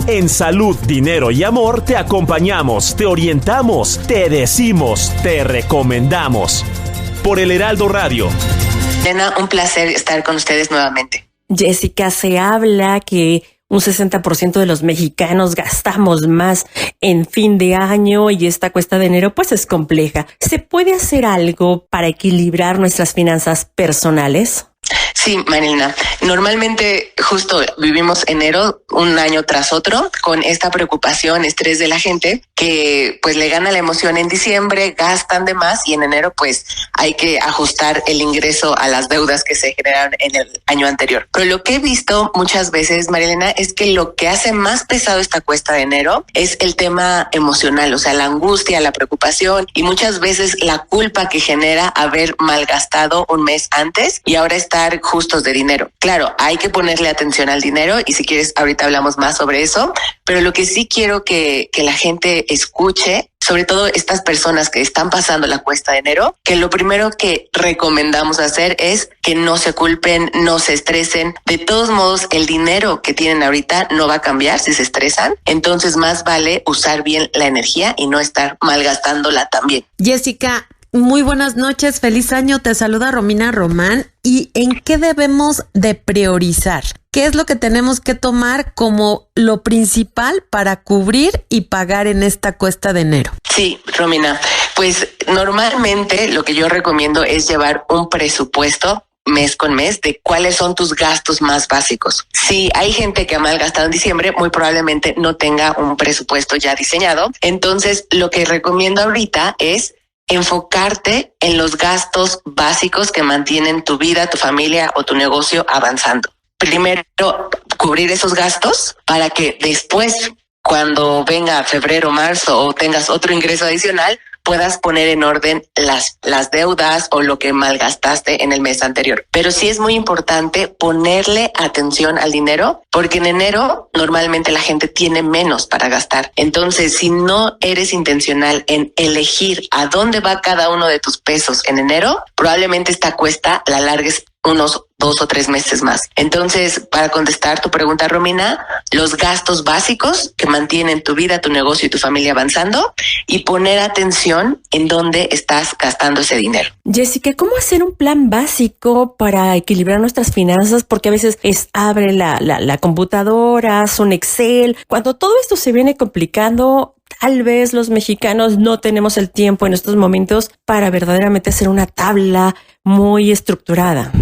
En Salud, Dinero y Amor te acompañamos, te orientamos, te decimos, te recomendamos. Por el Heraldo Radio. Elena, un placer estar con ustedes nuevamente. Jessica, se habla que un 60% de los mexicanos gastamos más en fin de año y esta cuesta de enero pues es compleja. ¿Se puede hacer algo para equilibrar nuestras finanzas personales? Sí, Marilena. Normalmente justo vivimos enero un año tras otro con esta preocupación, estrés de la gente que pues le gana la emoción en diciembre, gastan de más y en enero pues hay que ajustar el ingreso a las deudas que se generaron en el año anterior. Pero lo que he visto muchas veces, Marilena, es que lo que hace más pesado esta cuesta de enero es el tema emocional, o sea, la angustia, la preocupación y muchas veces la culpa que genera haber malgastado un mes antes y ahora estar justos de dinero. Claro, hay que ponerle atención al dinero y si quieres ahorita hablamos más sobre eso, pero lo que sí quiero que la gente escuche, sobre todo estas personas que están pasando la cuesta de enero, que lo primero que recomendamos hacer es que no se culpen, no se estresen. De todos modos, el dinero que tienen ahorita no va a cambiar si se estresan, entonces más vale usar bien la energía y no estar malgastándola también. Jessica, muy buenas noches, feliz año, te saluda Romina Román. ¿Y en qué debemos de priorizar? ¿Qué es lo que tenemos que tomar como lo principal para cubrir y pagar en esta cuesta de enero? Sí, Romina, pues normalmente lo que yo recomiendo es llevar un presupuesto mes con mes de cuáles son tus gastos más básicos. Si hay gente que ha malgastado en diciembre, muy probablemente no tenga un presupuesto ya diseñado. Entonces, lo que recomiendo ahorita es enfocarte en los gastos básicos que mantienen tu vida, tu familia o tu negocio avanzando. Primero, cubrir esos gastos para que después, cuando venga febrero, marzo o tengas otro ingreso adicional, puedas poner en orden las deudas o lo que malgastaste en el mes anterior. Pero sí es muy importante ponerle atención al dinero, porque en enero normalmente la gente tiene menos para gastar. Entonces, si no eres intencional en elegir a dónde va cada uno de tus pesos en enero, probablemente esta cuesta la largues unos 2 o 3 meses más. Entonces, para contestar tu pregunta, Romina, los gastos básicos que mantienen tu vida, tu negocio y tu familia avanzando y poner atención en dónde estás gastando ese dinero. Jessica, ¿cómo hacer un plan básico para equilibrar nuestras finanzas? Porque a veces abre la computadora, haz un Excel. Cuando todo esto se viene complicando, tal vez los mexicanos no tenemos el tiempo en estos momentos para verdaderamente hacer una tabla muy estructurada.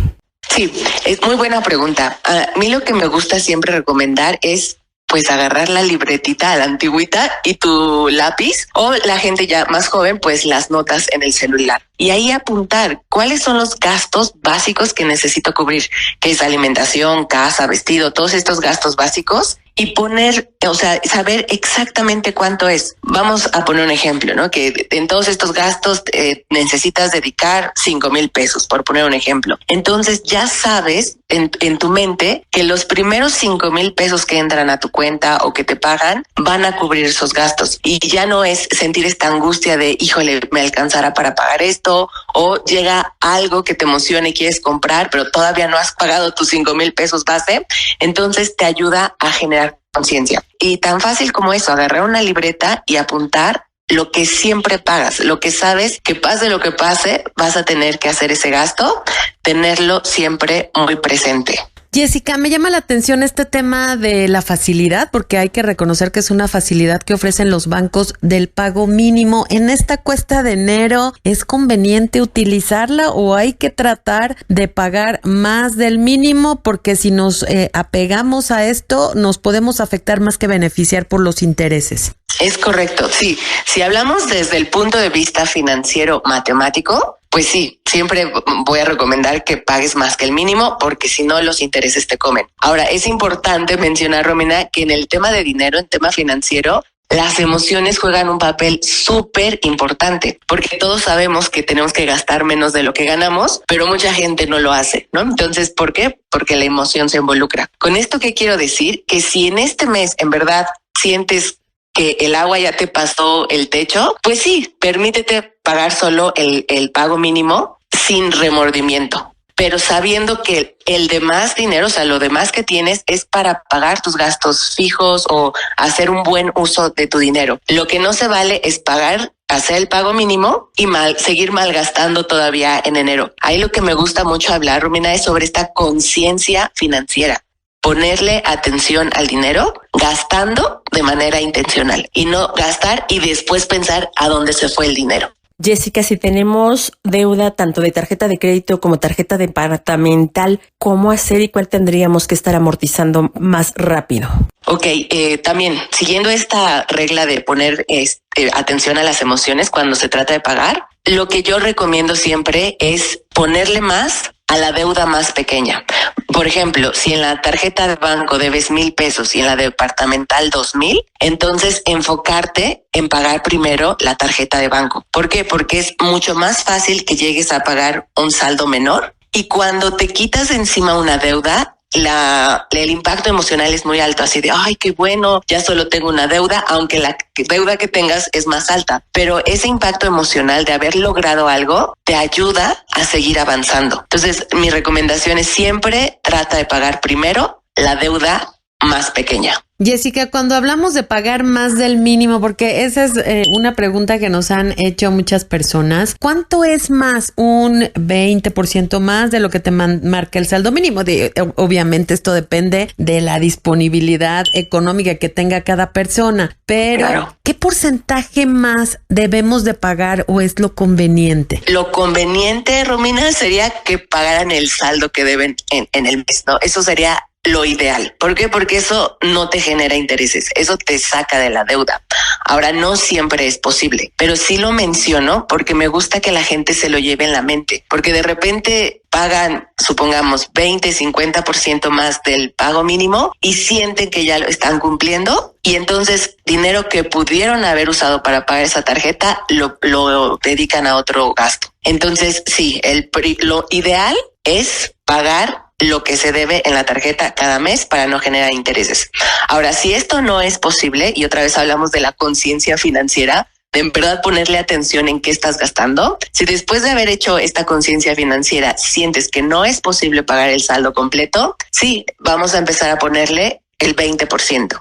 Sí, es muy buena pregunta. A mí lo que me gusta siempre recomendar es pues agarrar la libretita a la antigüita y tu lápiz, o la gente ya más joven, pues las notas en el celular. Y ahí apuntar cuáles son los gastos básicos que necesito cubrir, que es alimentación, casa, vestido, todos estos gastos básicos, y poner, o sea, saber exactamente cuánto es. Vamos a poner un ejemplo, ¿no? Que en todos estos gastos necesitas dedicar 5,000 pesos, por poner un ejemplo. Entonces ya sabes en tu mente que los primeros 5,000 pesos que entran a tu cuenta o que te pagan van a cubrir esos gastos. Y ya no es sentir esta angustia de, híjole, me alcanzará para pagar esto, o llega algo que te emociona y quieres comprar, pero todavía no has pagado tus 5,000 pesos base. Entonces te ayuda a generar conciencia. Y tan fácil como eso, agarrar una libreta y apuntar lo que siempre pagas, lo que sabes que pase lo que pase, vas a tener que hacer ese gasto, tenerlo siempre muy presente. Jessica, me llama la atención este tema de la facilidad, porque hay que reconocer que es una facilidad que ofrecen los bancos del pago mínimo. En esta cuesta de enero, ¿es conveniente utilizarla o hay que tratar de pagar más del mínimo? Porque si nos apegamos a esto, nos podemos afectar más que beneficiar por los intereses. Es correcto, sí. Si hablamos desde el punto de vista financiero matemático, pues sí, siempre voy a recomendar que pagues más que el mínimo, porque si no los intereses te comen. Ahora, es importante mencionar, Romina, que en el tema de dinero, en tema financiero, las emociones juegan un papel súper importante, porque todos sabemos que tenemos que gastar menos de lo que ganamos, pero mucha gente no lo hace, ¿no? Entonces, ¿por qué? Porque la emoción se involucra. Con esto, ¿qué quiero decir? Que si en este mes en verdad sientes que el agua ya te pasó el techo, pues sí, permítete pagar solo el pago mínimo sin remordimiento. pero sabiendo que el demás dinero, o sea, lo demás que tienes es para pagar tus gastos fijos o hacer un buen uso de tu dinero. Lo que no se vale es hacer el pago mínimo y seguir malgastando todavía en enero. Ahí lo que me gusta mucho hablar, Romina, es sobre esta conciencia financiera. Ponerle atención al dinero gastando de manera intencional y no gastar y después pensar a dónde se fue el dinero. Jessica, si tenemos deuda tanto de tarjeta de crédito como tarjeta departamental, ¿cómo hacer y cuál tendríamos que estar amortizando más rápido? Ok, también siguiendo esta regla de poner atención a las emociones cuando se trata de pagar, lo que yo recomiendo siempre es ponerle más a la deuda más pequeña. Por ejemplo, si en la tarjeta de banco debes 1,000 pesos y en la departamental 2,000, entonces enfocarte en pagar primero la tarjeta de banco. ¿Por qué? Porque es mucho más fácil que llegues a pagar un saldo menor y cuando te quitas de encima una deuda, el impacto emocional es muy alto, así de, ay, qué bueno, ya solo tengo una deuda, aunque la deuda que tengas es más alta. Pero ese impacto emocional de haber logrado algo te ayuda a seguir avanzando. Entonces, mi recomendación es siempre trata de pagar primero la deuda más pequeña. Jessica, cuando hablamos de pagar más del mínimo, porque esa es una pregunta que nos han hecho muchas personas, ¿cuánto es más? ¿Un 20% más de lo que te marca el saldo mínimo? Obviamente esto depende de la disponibilidad económica que tenga cada persona, pero claro, ¿qué porcentaje más debemos de pagar o es lo conveniente? Lo conveniente, Romina, sería que pagaran el saldo que deben en el mes, ¿no? Eso sería lo ideal. ¿Por qué? Porque eso no te genera intereses, eso te saca de la deuda. Ahora, no siempre es posible, pero sí lo menciono porque me gusta que la gente se lo lleve en la mente, porque de repente pagan, supongamos, 20-50% más del pago mínimo y sienten que ya lo están cumpliendo y entonces dinero que pudieron haber usado para pagar esa tarjeta lo dedican a otro gasto. Entonces, sí, lo ideal es pagar lo que se debe en la tarjeta cada mes para no generar intereses. Ahora, si esto no es posible, y otra vez hablamos de la conciencia financiera, de en verdad ponerle atención en qué estás gastando, si después de haber hecho esta conciencia financiera sientes que no es posible pagar el saldo completo, sí, vamos a empezar a ponerle el 20%.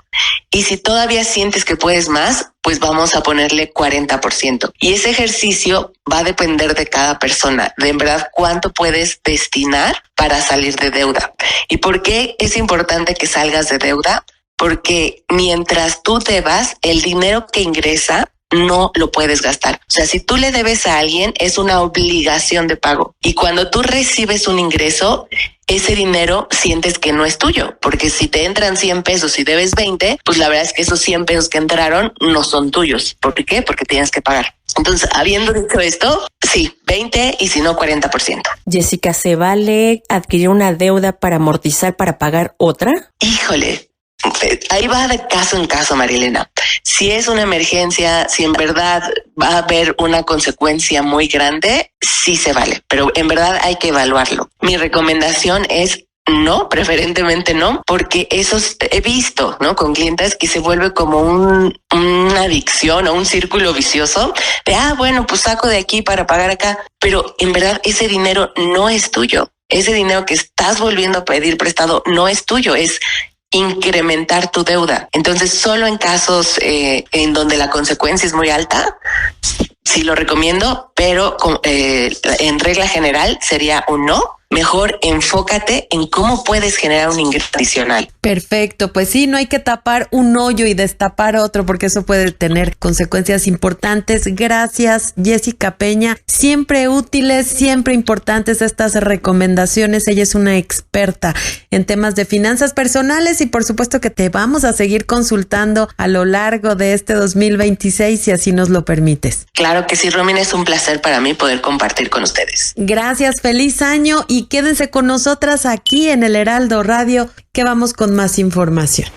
Y si todavía sientes que puedes más, pues vamos a ponerle 40%. Y ese ejercicio va a depender de cada persona, de en verdad cuánto puedes destinar para salir de deuda. ¿Y por qué es importante que salgas de deuda? Porque mientras tú debas, el dinero que ingresa no lo puedes gastar. O sea, si tú le debes a alguien, es una obligación de pago. Y cuando tú recibes un ingreso, ese dinero sientes que no es tuyo, porque si te entran 100 pesos y debes 20, pues la verdad es que esos 100 pesos que entraron no son tuyos. ¿Por qué? Porque tienes que pagar. Entonces, habiendo dicho esto, sí, 20 y si no 40%. Jessica, ¿se vale adquirir una deuda para amortizar, para pagar otra? Híjole, ahí va de caso en caso, Marilena. Si es una emergencia, si en verdad va a haber una consecuencia muy grande, sí se vale, pero en verdad hay que evaluarlo. Mi recomendación es no, preferentemente no, porque esos he visto, ¿no? Con clientes que se vuelve como una adicción o un círculo vicioso de, bueno, pues saco de aquí para pagar acá, pero en verdad ese dinero no es tuyo. Ese dinero que estás volviendo a pedir prestado no es tuyo, es incrementar tu deuda. Entonces, solo en casos en donde la consecuencia es muy alta, sí lo recomiendo, pero en regla general sería un no. Mejor enfócate en cómo puedes generar un ingreso adicional. Perfecto, pues sí, no hay que tapar un hoyo y destapar otro porque eso puede tener consecuencias importantes. Gracias, Jessica Peña. Siempre útiles, siempre importantes estas recomendaciones. Ella es una experta en temas de finanzas personales y por supuesto que te vamos a seguir consultando a lo largo de este 2026 si así nos lo permites. Claro que sí, Romina, es un placer para mí poder compartir con ustedes. Gracias, feliz año y quédense con nosotras aquí en el Heraldo Radio que vamos con más información.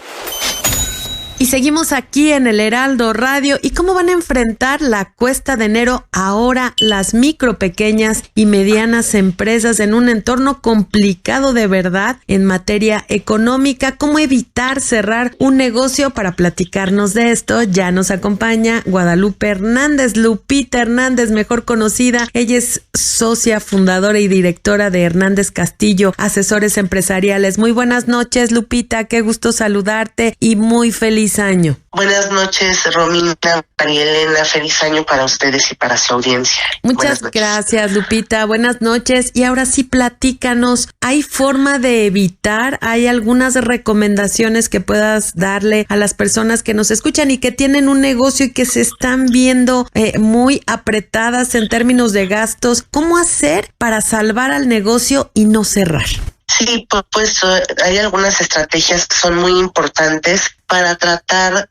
Y seguimos aquí en el Heraldo Radio. ¿Y cómo van a enfrentar la cuesta de enero ahora las micro, pequeñas y medianas empresas en un entorno complicado de verdad en materia económica? ¿Cómo evitar cerrar un negocio? Para platicarnos de esto ya nos acompaña Guadalupe Hernández, Lupita Hernández, mejor conocida. Ella es socia, fundadora y directora de Hernández Castillo, Asesores Empresariales. Muy buenas noches, Lupita. Qué gusto saludarte y muy feliz año. Buenas noches, Romina, María Elena, feliz año para ustedes y para su audiencia. Muchas gracias, Lupita. Buenas noches. Y ahora sí, platícanos, ¿hay forma de evitar? ¿Hay algunas recomendaciones que puedas darle a las personas que nos escuchan y que tienen un negocio y que se están viendo muy apretadas en términos de gastos? ¿Cómo hacer para salvar al negocio y no cerrar? Sí, pues hay algunas estrategias que son muy importantes para tratar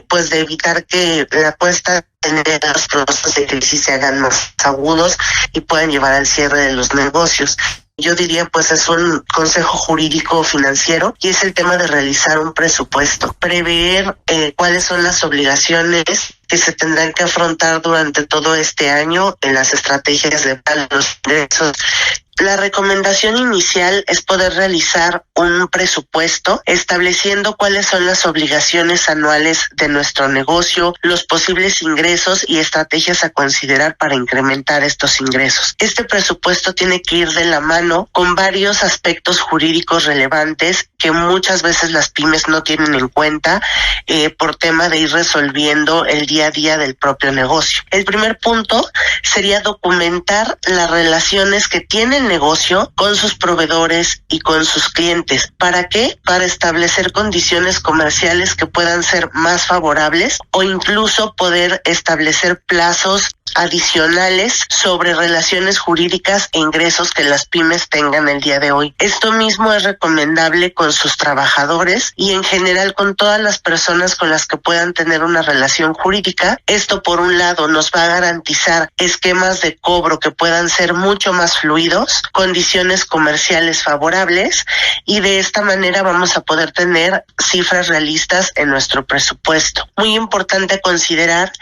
pues de evitar que la cuesta de los procesos de crisis se hagan más agudos y puedan llevar al cierre de los negocios. Yo diría, pues es un consejo jurídico financiero y es el tema de realizar un presupuesto, prever cuáles son las obligaciones que se tendrán que afrontar durante todo este año en las estrategias de los ingresos. La recomendación inicial es poder realizar un presupuesto estableciendo cuáles son las obligaciones anuales de nuestro negocio, los posibles ingresos y estrategias a considerar para incrementar estos ingresos. Este presupuesto tiene que ir de la mano con varios aspectos jurídicos relevantes que muchas veces las pymes no tienen en cuenta por tema de ir resolviendo el día a día del propio negocio. El primer punto sería documentar las relaciones que tiene el negocio con sus proveedores y con sus clientes. ¿Para qué? Para establecer condiciones comerciales que puedan ser más favorables o incluso poder establecer plazos adicionales sobre relaciones jurídicas e ingresos que las pymes tengan el día de hoy. Esto mismo es recomendable con sus trabajadores y en general con todas las personas con las que puedan tener una relación jurídica. Esto, por un lado, nos va a garantizar esquemas de cobro que puedan ser mucho más fluidos, condiciones comerciales favorables y de esta manera vamos a poder tener cifras realistas en nuestro presupuesto. Muy importante considerar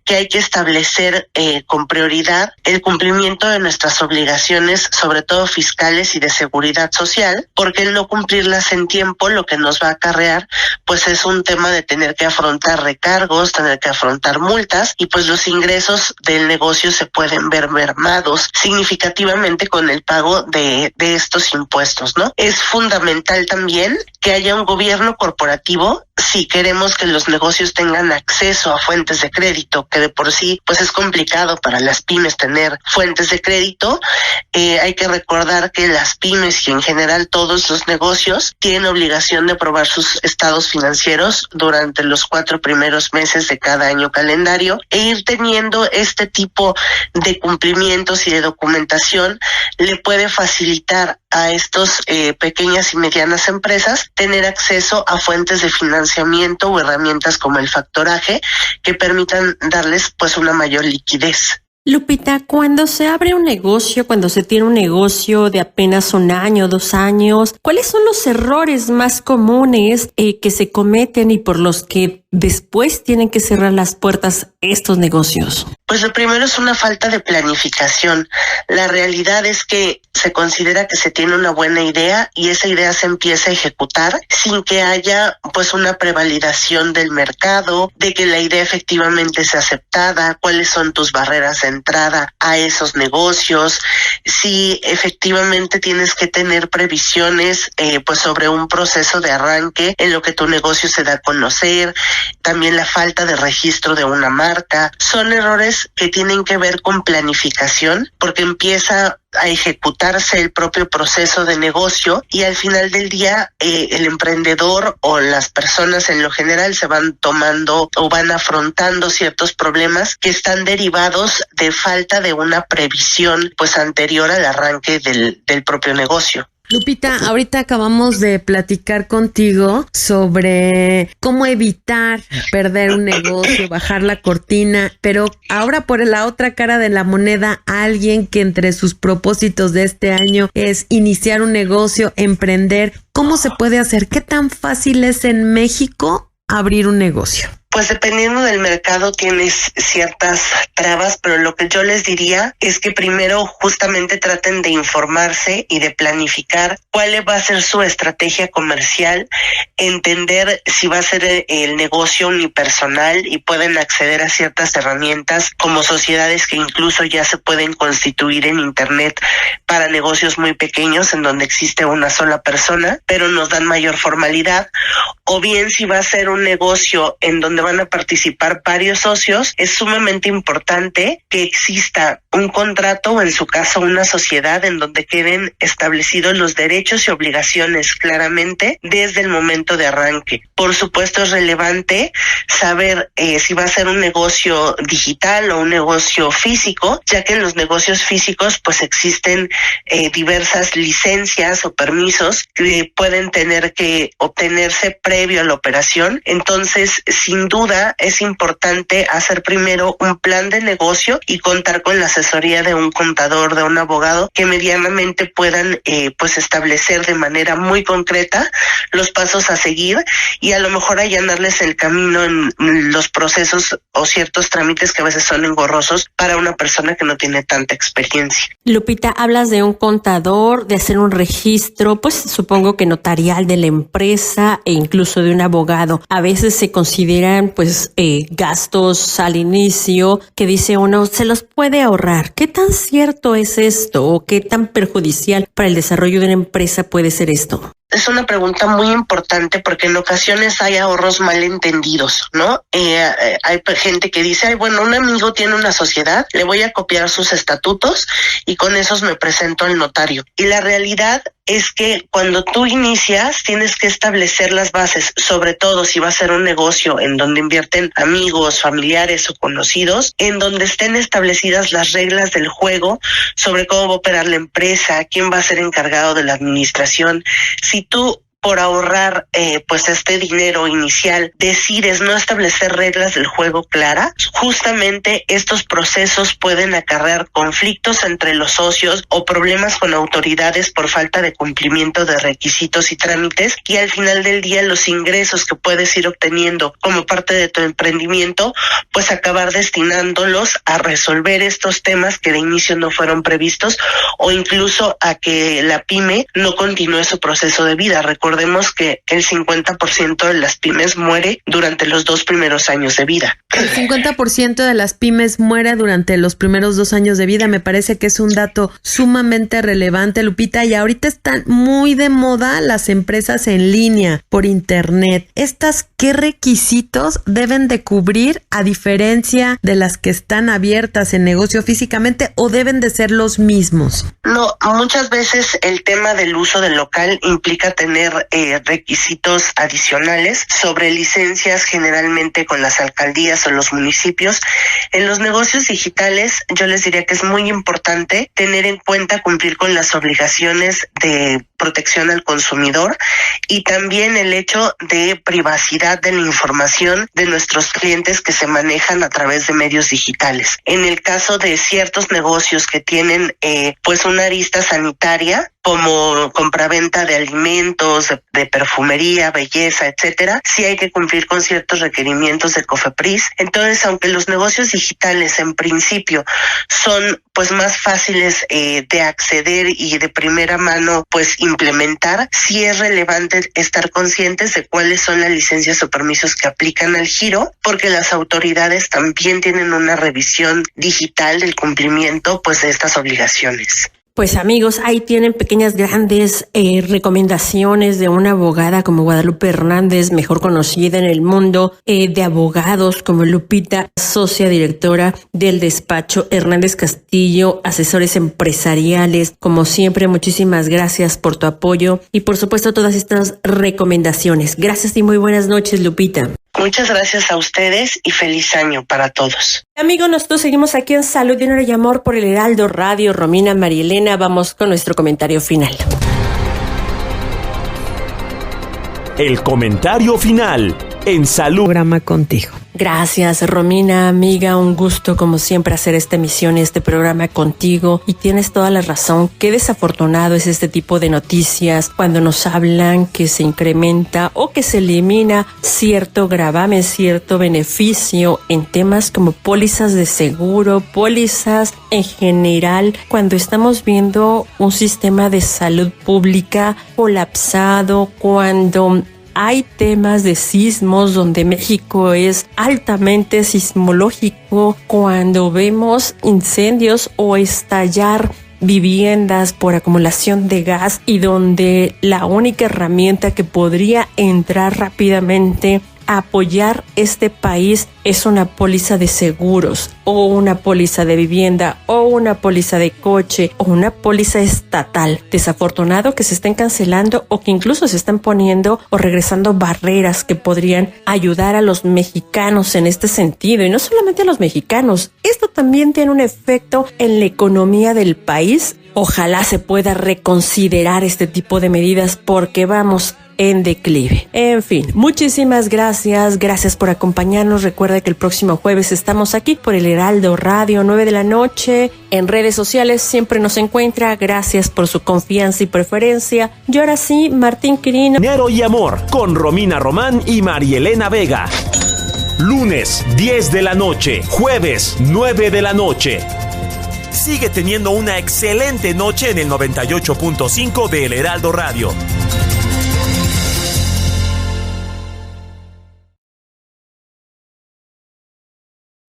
que hay que establecer con prioridad el cumplimiento de nuestras obligaciones, sobre todo fiscales y de seguridad social, porque el no cumplirlas en tiempo lo que nos va a acarrear pues es un tema de tener que afrontar recargos, tener que afrontar multas y pues los ingresos del negocio se pueden ver mermados significativamente con el pago de estos impuestos, ¿no? Es fundamental también que haya un gobierno corporativo si queremos que los negocios tengan acceso a fuentes de crédito, que de por sí pues es complicado para las pymes tener fuentes de crédito. Hay que recordar que las pymes y en general todos los negocios tienen obligación de probar sus estados financieros durante los 4 primeros meses de cada año calendario e ir teniendo este tipo de cumplimientos y de documentación le puede facilitar a estos pequeñas y medianas empresas tener acceso a fuentes de financiamiento o herramientas como el factoraje que permitan darles pues una mayor liquidez. Lupita, cuando se abre un negocio, cuando se tiene un negocio de apenas 1 año, 2 años, ¿cuáles son los errores más comunes que se cometen y por los que después tienen que cerrar las puertas estos negocios? Pues lo primero es una falta de planificación. La realidad es que se considera que se tiene una buena idea y esa idea se empieza a ejecutar sin que haya pues una prevalidación del mercado, de que la idea efectivamente sea aceptada, cuáles son tus barreras de entrada a esos negocios, si efectivamente tienes que tener previsiones pues sobre un proceso de arranque en lo que tu negocio se da a conocer, también la falta de registro de una marca. Son errores que tienen que ver con planificación porque empieza a ejecutarse el propio proceso de negocio y al final del día el emprendedor o las personas en lo general se van tomando o van afrontando ciertos problemas que están derivados de falta de una previsión pues anterior al arranque del propio negocio. Lupita, ahorita acabamos de platicar contigo sobre cómo evitar perder un negocio, bajar la cortina, pero ahora por la otra cara de la moneda, alguien que entre sus propósitos de este año es iniciar un negocio, emprender, ¿cómo se puede hacer? ¿Qué tan fácil es en México abrir un negocio? Pues dependiendo del mercado tienes ciertas trabas, pero lo que yo les diría es que primero justamente traten de informarse y de planificar cuál va a ser su estrategia comercial, entender si va a ser el negocio unipersonal y pueden acceder a ciertas herramientas como sociedades que incluso ya se pueden constituir en internet para negocios muy pequeños en donde existe una sola persona, pero nos dan mayor formalidad, o bien si va a ser un negocio en donde van a participar varios socios, es sumamente importante que exista un contrato o en su caso una sociedad en donde queden establecidos los derechos y obligaciones claramente desde el momento de arranque. Por supuesto es relevante saber si va a ser un negocio digital o un negocio físico, ya que en los negocios físicos pues existen diversas licencias o permisos que pueden tener que obtenerse previo a la operación. Entonces, sin duda es importante hacer primero un plan de negocio y contar con la asesoría de un contador, de un abogado que medianamente puedan pues establecer de manera muy concreta los pasos a seguir y a lo mejor allanarles el camino en los procesos o ciertos trámites que a veces son engorrosos para una persona que no tiene tanta experiencia. Lupita, hablas de un contador, de hacer un registro, pues supongo que notarial de la empresa e incluso de un abogado. A veces se consideran pues gastos al inicio que dice uno se los puede ahorrar. ¿Qué tan cierto es esto o qué tan perjudicial para el desarrollo de una empresa puede ser esto? Es una pregunta muy importante porque en ocasiones hay ahorros malentendidos, ¿no? Hay gente que dice, bueno, un amigo tiene una sociedad, le voy a copiar sus estatutos y con esos me presento al notario. Y la realidad es que cuando tú inicias tienes que establecer las bases, sobre todo si va a ser un negocio en donde invierten amigos, familiares o conocidos, en donde estén establecidas las reglas del juego sobre cómo va a operar la empresa, quién va a ser encargado de la administración. Si tú por ahorrar pues este dinero inicial decides no establecer reglas del juego claras, justamente estos procesos pueden acarrear conflictos entre los socios o problemas con autoridades por falta de cumplimiento de requisitos y trámites, y al final del día los ingresos que puedes ir obteniendo como parte de tu emprendimiento pues acabar destinándolos a resolver estos temas que de inicio no fueron previstos o incluso a que la pyme no continúe su proceso de vida. Recordemos que el 50% de las pymes muere durante los 2 primeros años de vida. El 50% de las pymes muere durante los primeros 2 años de vida. Me parece que es un dato sumamente relevante, Lupita, y ahorita están muy de moda las empresas en línea por internet. ¿Estas qué requisitos deben de cubrir a diferencia de las que están abiertas en negocio físicamente o deben de ser los mismos? No, muchas veces el tema del uso del local implica tener requisitos adicionales sobre licencias generalmente con las alcaldías o los municipios. En los negocios digitales yo les diría que es muy importante tener en cuenta cumplir con las obligaciones de protección al consumidor y también el hecho de privacidad de la información de nuestros clientes que se manejan a través de medios digitales. En el caso de ciertos negocios que tienen pues una arista sanitaria, como compraventa de alimentos, de perfumería, belleza, etcétera, sí hay que cumplir con ciertos requerimientos de COFEPRIS. Entonces, aunque los negocios digitales en principio son pues más fáciles de acceder y de primera mano pues implementar, sí es relevante estar conscientes de cuáles son las licencias o permisos que aplican al giro, porque las autoridades también tienen una revisión digital del cumplimiento pues de estas obligaciones. Pues amigos, ahí tienen pequeñas grandes recomendaciones de una abogada como Guadalupe Hernández, mejor conocida en el mundo de abogados como Lupita, socia directora del despacho Hernández Castillo, asesores empresariales. Como siempre, muchísimas gracias por tu apoyo y por supuesto todas estas recomendaciones. Gracias y muy buenas noches, Lupita. Muchas gracias a ustedes y feliz año para todos. Amigos, nosotros seguimos aquí en Salud, Dinero y Amor por el Heraldo Radio. Romina, Marielena, vamos con nuestro comentario final. El comentario final en salud. Programa contigo. Gracias, Romina, amiga, un gusto como siempre hacer esta emisión y este programa contigo, y tienes toda la razón. Qué desafortunado es este tipo de noticias cuando nos hablan que se incrementa o que se elimina cierto gravamen, cierto beneficio en temas como pólizas de seguro, pólizas en general, cuando estamos viendo un sistema de salud pública colapsado, cuando hay temas de sismos donde México es altamente sismológico, cuando vemos incendios o estallar viviendas por acumulación de gas y donde la única herramienta que podría entrar rápidamente a apoyar este país es una póliza de seguros o una póliza de vivienda o una póliza de coche o una póliza estatal. Desafortunado que se estén cancelando o que incluso se están poniendo o regresando barreras que podrían ayudar a los mexicanos en este sentido, y no solamente a los mexicanos. Esto también tiene un efecto en la economía del país. Ojalá se pueda reconsiderar este tipo de medidas porque vamos en declive. En fin, muchísimas gracias. Gracias por acompañarnos. Recuerda que el próximo jueves estamos aquí por el Heraldo Radio, 9 de la noche. En redes sociales siempre nos encuentra. Gracias por su confianza y preferencia. Y ahora sí, Martín Quirino. Dinero y amor con Romina Román y Marielena Vega. Lunes, 10 de la noche. Jueves, 9 de la noche. Sigue teniendo una excelente noche en el 98.5 de El Heraldo Radio.